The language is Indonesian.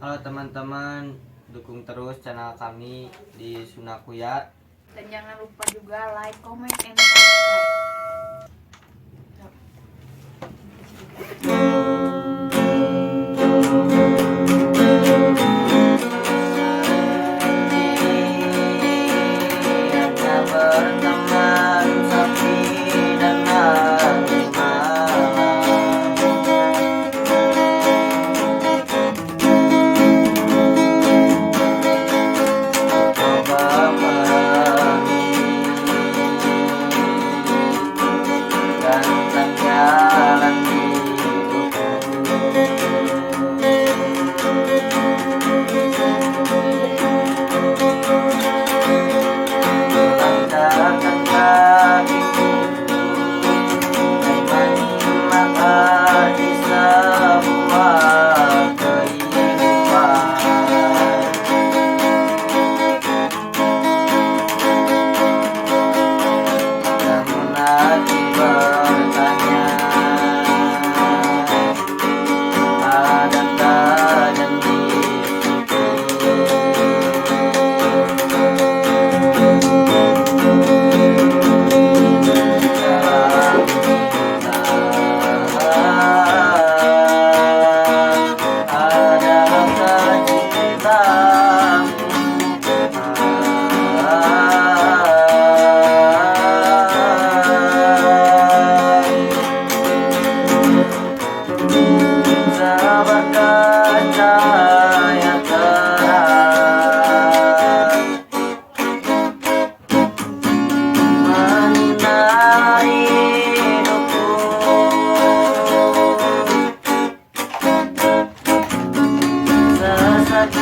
Halo teman-teman, dukung terus channel kami di Sunakuya. Dan jangan lupa juga like, comment, and subscribe. Hanya berteman sepi dan hari malam. Coba ganteng jalan hidupku. Langkahkan kakiku menyimak di sebuah kehidupan. Namun lagi bertanya, adakah janjiku? Dalam kita adakah cintamu? Sebarkan cahaya terang menyinari hidupku. Sesaat